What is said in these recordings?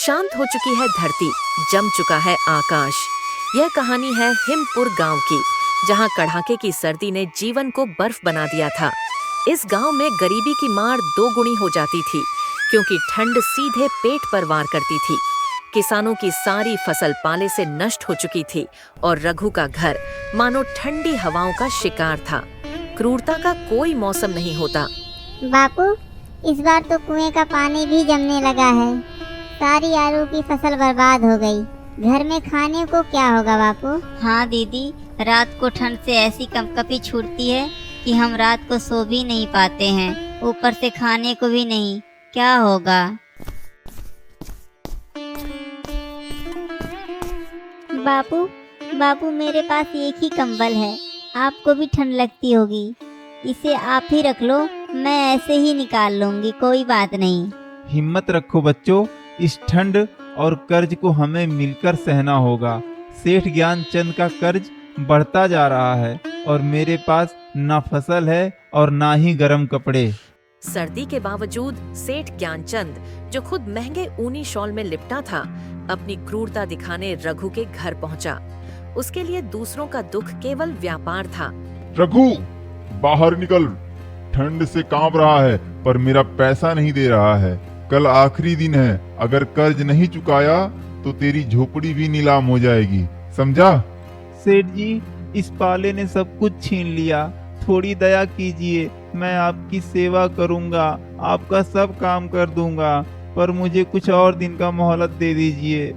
शांत हो चुकी है धरती, जम चुका है आकाश। यह कहानी है हिमपुर गांव की, जहां कड़ाके की सर्दी ने जीवन को बर्फ बना दिया था। इस गांव में गरीबी की मार दोगुनी हो जाती थी, क्योंकि ठंड सीधे पेट पर वार करती थी। किसानों की सारी फसल पाले से नष्ट हो चुकी थी और रघु का घर मानो ठंडी हवाओं का शिकार था। क्रूरता का कोई मौसम नहीं होता। बापू, इस बार तो कुएं का पानी भी जमने लगा है। सारी आलू की फसल बर्बाद हो गई। घर में खाने को क्या होगा बापू? हाँ दीदी, रात को ठंड से ऐसी कंपकपी छूटती है कि हम रात को सो भी नहीं पाते हैं, ऊपर से खाने को भी नहीं। क्या होगा? बापू मेरे पास एक ही कंबल है। आपको भी ठंड लगती होगी, इसे आप ही रख लो, मैं ऐसे ही निकाल लूंगी, कोई बात नहीं। हिम्मत रखो बच्चों, इस ठंड और कर्ज को हमें मिलकर सहना होगा। सेठ ज्ञानचंद का कर्ज बढ़ता जा रहा है और मेरे पास ना फसल है और ना ही गर्म कपड़े। सर्दी के बावजूद सेठ ज्ञानचंद, जो खुद महंगे ऊनी शॉल में लिपटा था, अपनी क्रूरता दिखाने रघु के घर पहुंचा। उसके लिए दूसरों का दुख केवल व्यापार था। रघु, बाहर निकल। ठंड से कांप रहा है पर मेरा पैसा नहीं दे रहा है। कल आखिरी दिन है, अगर कर्ज नहीं चुकाया तो तेरी झोपड़ी भी नीलाम हो जाएगी, समझा? सेठ जी, इस पाले ने सब कुछ छीन लिया, थोड़ी दया कीजिए। मैं आपकी सेवा करूंगा, आपका सब काम कर दूंगा, पर मुझे कुछ और दिन का मोहलत दे दीजिए।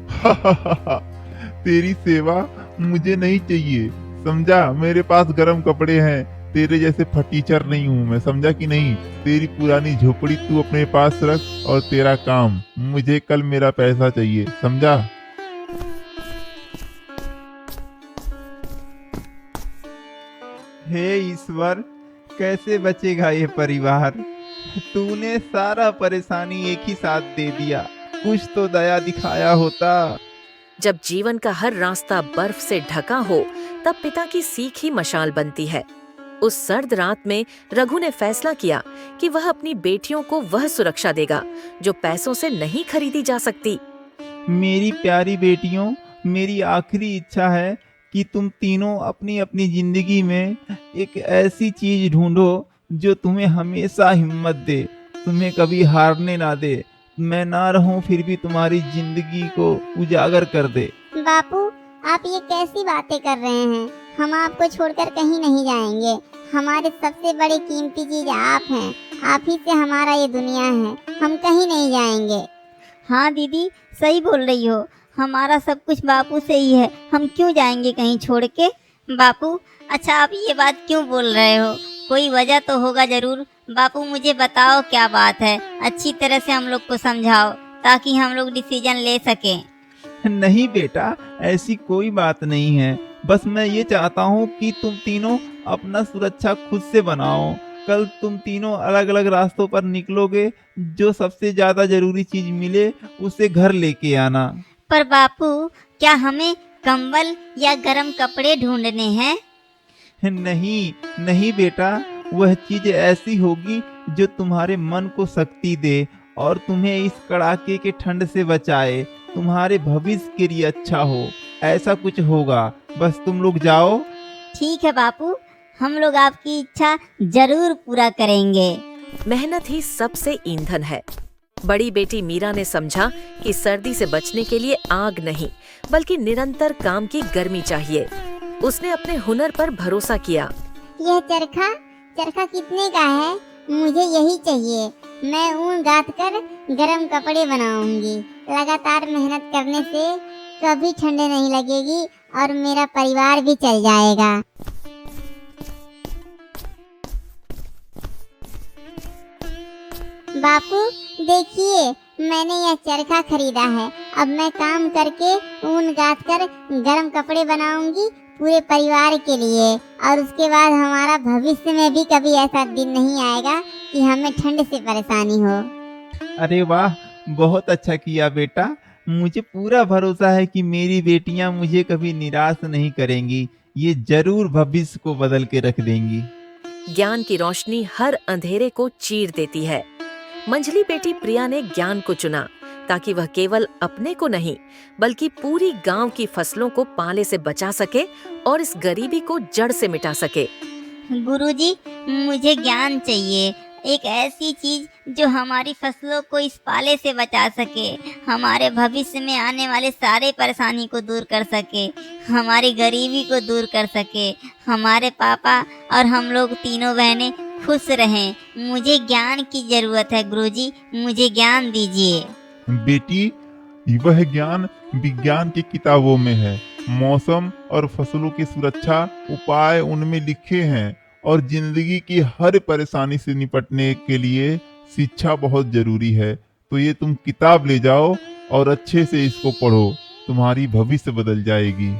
तेरी सेवा मुझे नहीं चाहिए, समझा? मेरे पास गर्म कपड़े हैं, तेरे जैसे फटीचर नहीं हूँ मैं, समझा कि नहीं? तेरी पुरानी झोपड़ी तू अपने पास रख और तेरा काम। मुझे कल मेरा पैसा चाहिए, समझा? हे ईश्वर, कैसे बचेगा ये परिवार? तूने सारा परेशानी एक ही साथ दे दिया, कुछ तो दया दिखाया होता। जब जीवन का हर रास्ता बर्फ से ढका हो, तब पिता की सीख ही मशाल बनती है। उस सर्द रात में रघु ने फैसला किया कि वह अपनी बेटियों को वह सुरक्षा देगा जो पैसों से नहीं खरीदी जा सकती। मेरी प्यारी बेटियों, मेरी आखिरी इच्छा है कि तुम तीनों अपनी अपनी जिंदगी में एक ऐसी चीज ढूंढो जो तुम्हें हमेशा हिम्मत दे, तुम्हें कभी हारने ना दे। मैं ना रहूं फिर भी तुम्हारी जिंदगी को उजागर कर दे। बापू, आप ये कैसी बातें कर रहे हैं? हम आपको छोड़कर कहीं नहीं जाएंगे। हमारे सबसे बड़ी कीमती चीज आप हैं। आप ही से हमारा ये दुनिया है, हम कहीं नहीं जाएंगे। हाँ दीदी, सही बोल रही हो, हमारा सब कुछ बापू से ही है, हम क्यों जाएंगे कहीं छोड़ के? बापू, अच्छा आप ये बात क्यों बोल रहे हो? कोई वजह तो होगा जरूर। बापू मुझे बताओ क्या बात है, अच्छी तरह से हम लोग को समझाओ ताकि हम लोग डिसीजन ले सकें। नहीं बेटा, ऐसी कोई बात नहीं है, बस मैं ये चाहता हूँ कि तुम तीनों अपना सुरक्षा खुद से बनाओ। कल तुम तीनों अलग अलग रास्तों पर निकलोगे, जो सबसे ज्यादा जरूरी चीज मिले उसे घर लेके आना। पर बापू, क्या हमें कंबल या गर्म कपड़े ढूंढने हैं? नहीं नहीं बेटा, वह चीज ऐसी होगी जो तुम्हारे मन को शक्ति दे और तुम्हें इस कड़ाके के ठंड से बचाए, तुम्हारे भविष्य के लिए अच्छा हो। ऐसा कुछ होगा, बस तुम लोग जाओ। ठीक है बापू, हम लोग आपकी इच्छा जरूर पूरा करेंगे। मेहनत ही सबसे ईंधन है। बड़ी बेटी मीरा ने समझा कि सर्दी से बचने के लिए आग नहीं, बल्कि निरंतर काम की गर्मी चाहिए। उसने अपने हुनर पर भरोसा किया। यह चरखा कितने का है? मुझे यही चाहिए। मैं ऊन गाथ कर गर्म कपड़े बनाऊंगी। लगातार मेहनत करने से कभी ठंडे नहीं लगेगी और मेरा परिवार भी चल जाएगा। बापू देखिए, मैंने यह चरखा खरीदा है। अब मैं काम करके ऊन गाथ कर गर्म कपड़े बनाऊंगी पूरे परिवार के लिए, और उसके बाद हमारा भविष्य में भी कभी ऐसा दिन नहीं आएगा कि हमें ठंड से परेशानी हो। अरे वाह, बहुत अच्छा किया बेटा। मुझे पूरा भरोसा है कि मेरी बेटियां मुझे कभी निराश नहीं करेंगी। ये जरूर भविष्य को बदल के रख देंगी। ज्ञान की रोशनी हर अंधेरे को चीर देती है। मंझली बेटी प्रिया ने ज्ञान को चुना। ताकि वह केवल अपने को नहीं बल्कि पूरी गांव की फसलों को पाले से बचा सके और इस गरीबी को जड़ से मिटा सके। गुरुजी, मुझे ज्ञान चाहिए, एक ऐसी चीज जो हमारी फसलों को इस पाले से बचा सके, हमारे भविष्य में आने वाले सारे परेशानी को दूर कर सके, हमारी गरीबी को दूर कर सके, हमारे पापा और हम लोग तीनों बहनें खुश रहें। मुझे ज्ञान की जरूरत है गुरुजी, मुझे ज्ञान दीजिए। बेटी, वह ज्ञान विज्ञान की किताबों में है। मौसम और फसलों की सुरक्षा उपाय उनमें लिखे हैं और जिंदगी की हर परेशानी से निपटने के लिए शिक्षा बहुत जरूरी है। तो ये तुम किताब ले जाओ और अच्छे से इसको पढ़ो, तुम्हारी भविष्य बदल जाएगी।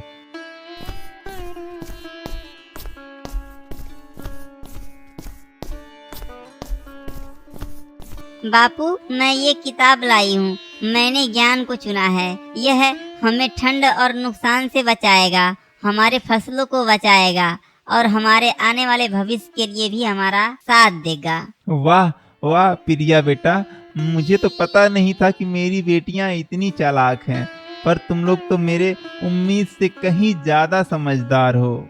बापू, मैं ये किताब लाई हूँ, मैंने ज्ञान को चुना है। यह हमें ठंड और नुकसान से बचाएगा, हमारे फसलों को बचाएगा और हमारे आने वाले भविष्य के लिए भी हमारा साथ देगा। वाह वाह प्रिया बेटा, मुझे तो पता नहीं था कि मेरी बेटियां इतनी चालाक हैं, पर तुम लोग तो मेरे उम्मीद से कहीं ज्यादा समझदार हो।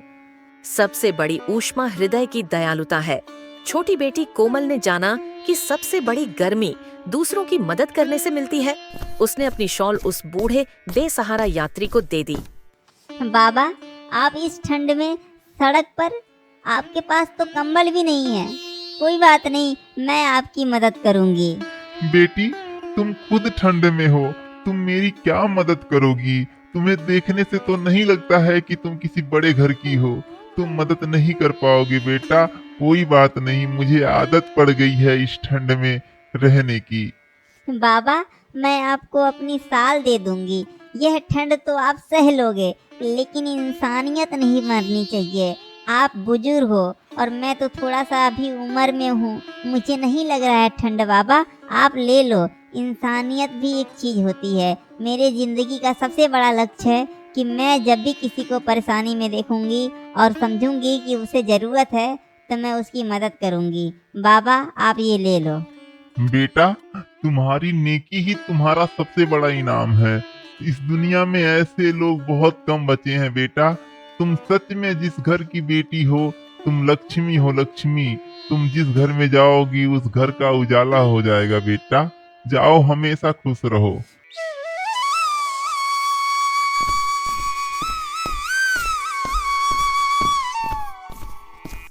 सबसे बड़ी ऊष्मा हृदय की दयालुता है। छोटी बेटी कोमल ने जाना कि सबसे बड़ी गर्मी दूसरों की मदद करने से मिलती है। उसने अपनी शॉल उस बूढ़े बेसहारा यात्री को दे दी। बाबा, आप इस ठंड में सड़क पर, आपके पास तो कंबल भी नहीं है। कोई बात नहीं, मैं आपकी मदद करूंगी। बेटी, तुम खुद ठंड में हो, तुम मेरी क्या मदद करोगी? तुम्हें देखने से तो नहीं लगता है कि तुम किसी बड़े घर की हो। तुम मदद नहीं कर पाओगे बेटा। कोई बात नहीं, मुझे आदत पड़ गई है इस ठंड में रहने की। बाबा, मैं आपको अपनी साल दे दूंगी। यह ठंड तो आप सह लोगे, लेकिन इंसानियत नहीं मरनी चाहिए। आप बुजुर्ग हो और मैं तो थोड़ा सा अभी उम्र में हूँ, मुझे नहीं लग रहा है ठंड। बाबा, आप ले लो। इंसानियत भी एक चीज होती है। मेरे जिंदगी का सबसे बड़ा लक्ष्य है कि मैं जब भी किसी को परेशानी में देखूंगी और समझूंगी कि उसे जरूरत है तो मैं उसकी मदद करूंगी। बाबा, आप ये ले लो। बेटा, तुम्हारी नेकी ही तुम्हारा सबसे बड़ा इनाम है। इस दुनिया में ऐसे लोग बहुत कम बचे हैं बेटा। तुम सच में जिस घर की बेटी हो, तुम लक्ष्मी हो, लक्ष्मी। तुम जिस घर में जाओगी उस घर का उजाला हो जाएगा बेटा। जाओ, हमेशा खुश रहो।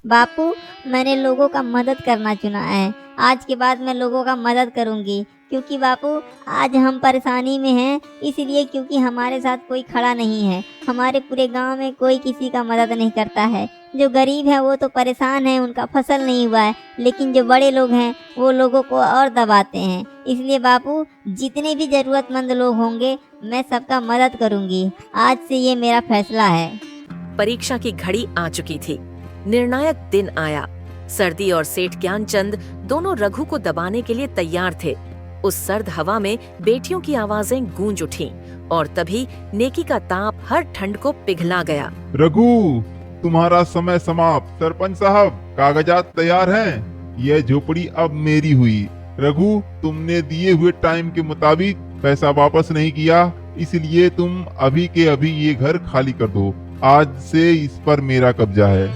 बापू, मैंने लोगों का मदद करना चुना है। आज के बाद मैं लोगों का मदद करूंगी, क्योंकि बापू आज हम परेशानी में हैं, इसलिए क्योंकि हमारे साथ कोई खड़ा नहीं है। हमारे पूरे गांव में कोई किसी का मदद नहीं करता है। जो गरीब है वो तो परेशान है, उनका फसल नहीं हुआ है, लेकिन जो बड़े लोग हैं वो लोगों को और दबाते हैं। इसलिए बापू, जितने भी जरूरतमंद लोग होंगे मैं सबका मदद करूंगी। आज से ये मेरा फैसला है। परीक्षा की घड़ी आ चुकी थी। निर्णायक दिन आया। सर्दी और सेठ ज्ञानचंद दोनों रघु को दबाने के लिए तैयार थे। उस सर्द हवा में बेटियों की आवाजें गूंज उठीं और तभी नेकी का ताप हर ठंड को पिघला गया। रघु, तुम्हारा समय समाप्त। सरपंच साहब, कागजात तैयार हैं। यह झोपड़ी अब मेरी हुई। रघु, तुमने दिए हुए टाइम के मुताबिक पैसा वापस नहीं किया, इसलिए तुम अभी के अभी ये घर खाली कर दो। आज से इस पर मेरा कब्जा है।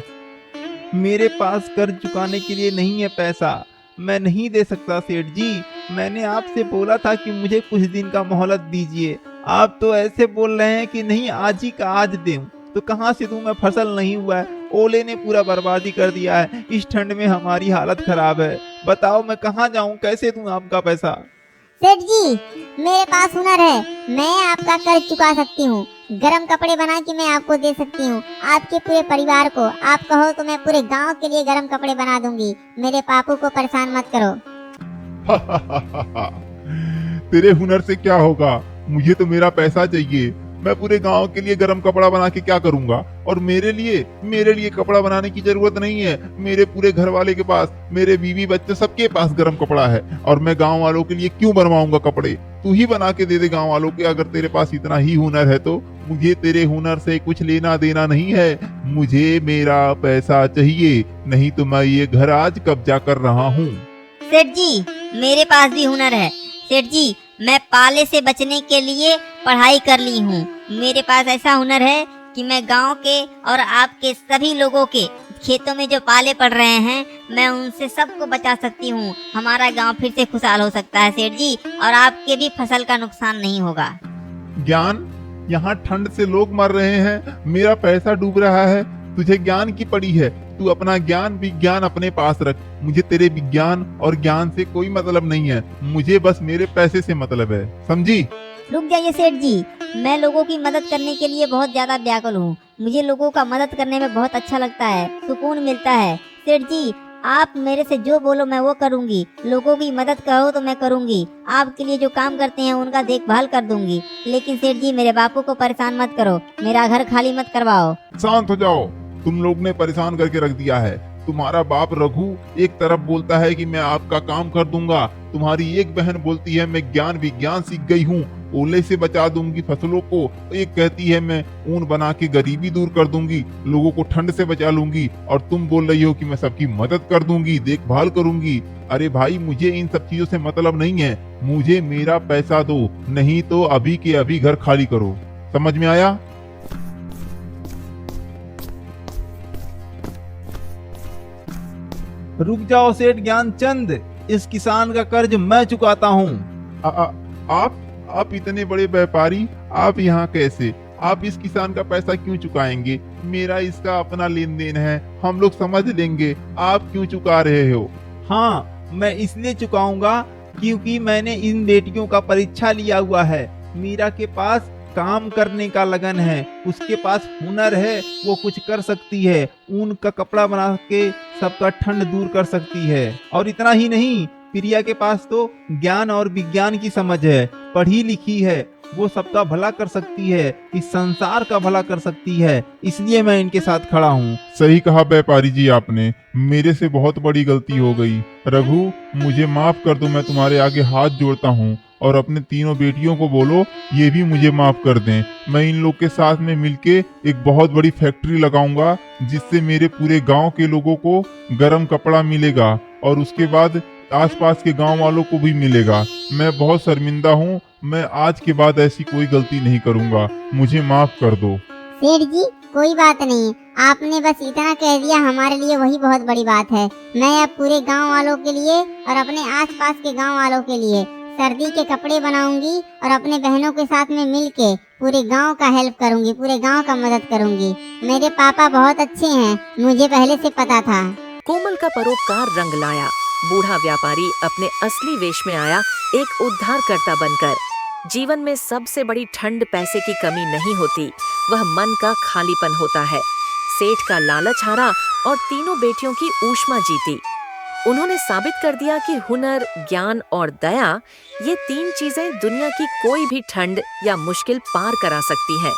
मेरे पास कर्ज चुकाने के लिए नहीं है पैसा, मैं नहीं दे सकता सेठ जी। मैंने आपसे बोला था कि मुझे कुछ दिन का मोहलत दीजिए। आप तो ऐसे बोल रहे हैं कि नहीं, आज ही का आज दूं। तो कहाँ से दूं? मैं, फसल नहीं हुआ है, ओले ने पूरा बर्बादी कर दिया है। इस ठंड में हमारी हालत खराब है। बताओ मैं कहाँ जाऊं, कैसे दूं आपका पैसा? सेठ जी, मेरे पास हुनर है, मैं आपका कर्ज चुका सकती हूँ। गरम कपड़े बना के मैं आपको दे सकती हूँ, आपके पूरे परिवार को। आप कहो तो मैं पूरे गांव के लिए गरम कपड़े बना दूंगी। मेरे पापू को परेशान मत करो। तेरे हुनर से क्या होगा? मुझे तो मेरा पैसा चाहिए। मैं पूरे गांव के लिए गरम कपड़ा बना के क्या करूंगा? और मेरे लिए कपड़ा बनाने की जरूरत नहीं है। मेरे पूरे घर वाले के पास, मेरे बीवी बच्चे सबके पास गरम कपड़ा है, और मैं गांव वालों के लिए क्यों बनवाऊंगा कपड़े? तू ही बना के दे दे गांव वालों के। अगर तेरे पास इतना ही हुनर है तो मुझे तेरे हुनर से कुछ लेना देना नहीं है। मुझे मेरा पैसा चाहिए, नहीं तो मैं ये घर आज कब्जा कर रहा हूँ। सेठ जी, मेरे पास भी हुनर है। सेठ जी, मैं पाले से बचने के लिए पढ़ाई कर ली हूँ। मेरे पास ऐसा हुनर है कि मैं गांव के और आपके सभी लोगों के खेतों में जो पाले पड़ रहे हैं, मैं उनसे सबको बचा सकती हूँ। हमारा गांव फिर से खुशहाल हो सकता है सेठ जी, और आपके भी फसल का नुकसान नहीं होगा। ज्ञान, यहाँ ठंड से लोग मर रहे हैं, मेरा पैसा डूब रहा है, तुझे ज्ञान की पड़ी है। तू अपना ज्ञान विज्ञान अपने पास रख। मुझे तेरे विज्ञान और ज्ञान से कोई मतलब नहीं है, मुझे बस मेरे पैसे से मतलब है, समझी? रुक जाइए सेठ जी, मैं लोगों की मदद करने के लिए बहुत ज्यादा व्याकुल हूँ। मुझे लोगों का मदद करने में बहुत अच्छा लगता है, सुकून मिलता है। सेठ जी, आप मेरे से जो बोलो मैं वो करूँगी। लोगों की मदद करो तो मैं करूँगी। आपके लिए जो काम करते हैं उनका देखभाल कर दूंगी। लेकिन सेठ जी, मेरे बापू को परेशान मत करो, मेरा घर खाली मत करवाओ। शांत हो जाओ, तुम लोग ने परेशान करके रख दिया है। तुम्हारा बाप रघु एक तरफ बोलता है कि मैं आपका काम कर दूंगा, तुम्हारी एक बहन बोलती है मैं ज्ञान विज्ञान सीख गई हूँ, ओले से बचा दूंगी फसलों को, एक कहती है मैं ऊन बना के गरीबी दूर कर दूंगी, लोगों को ठंड से बचा लूंगी, और तुम बोल रही हो कि मैं सबकी मदद कर दूंगी, देखभाल करूंगी। अरे भाई, मुझे इन सब चीजों से मतलब नहीं है, मुझे मेरा पैसा दो, नहीं तो अभी के अभी घर खाली करो। समझ में आया? रुक जाओ सेठ ज्ञानचंद, इस किसान का कर्ज मैं चुकाता हूँ। आप इतने बड़े व्यापारी, आप यहाँ कैसे? आप इस किसान का पैसा क्यों चुकाएंगे? मेरा इसका अपना लेन देन है, हम लोग समझ लेंगे। आप क्यों चुका रहे हो? हाँ, मैं इसलिए चुकाऊंगा क्योंकि मैंने इन बेटियों का परीक्षा लिया हुआ है। मीरा के पास काम करने का लगन है, उसके पास हुनर है, वो कुछ कर सकती है, ऊन का कपड़ा बना के सबका ठंड दूर कर सकती है। और इतना ही नहीं, प्रिया के पास तो ज्ञान और विज्ञान की समझ है, पढ़ी लिखी है, वो सबका भला कर सकती है, इस संसार का भला कर सकती है, इसलिए मैं इनके साथ खड़ा हूँ। सही कहा व्यापारी जी आपने, मेरे से बहुत बड़ी गलती हो गई। रघु, मुझे माफ कर दो, मैं तुम्हारे आगे हाथ जोड़ता हूँ, और अपने तीनों बेटियों को बोलो ये भी मुझे माफ कर दें। मैं इन लोग के साथ में मिलके एक बहुत बड़ी फैक्ट्री लगाऊंगा, जिससे मेरे पूरे गांव के लोगों को गर्म कपड़ा मिलेगा, और उसके बाद आसपास के गांव वालों को भी मिलेगा। मैं बहुत शर्मिंदा हूँ, मैं आज के बाद ऐसी कोई गलती नहीं करूँगा, मुझे माफ कर दो। सेठ जी, कोई बात नहीं, आपने बस इतना कह दिया, हमारे लिए वही बहुत बड़ी बात है। मैं अब पूरे गांव वालों के लिए और अपने आसपास के गांव वालों के लिए सर्दी के कपड़े बनाऊंगी, और अपने बहनों के साथ में मिलके पूरे गांव का हेल्प करूंगी, पूरे गांव का मदद करूंगी। मेरे पापा बहुत अच्छे हैं, मुझे पहले से पता था। कोमल का परोपकार रंग लाया। बूढ़ा व्यापारी अपने असली वेश में आया, एक उद्धारकर्ता बनकर। जीवन में सबसे बड़ी ठंड पैसे की कमी नहीं होती, वह मन का खालीपन होता है। सेठ का लालच हारा और तीनों बेटियों की ऊष्मा जीती। उन्होंने साबित कर दिया कि हुनर, ज्ञान और दया, ये तीन चीजें दुनिया की कोई भी ठंड या मुश्किल पार करा सकती हैं।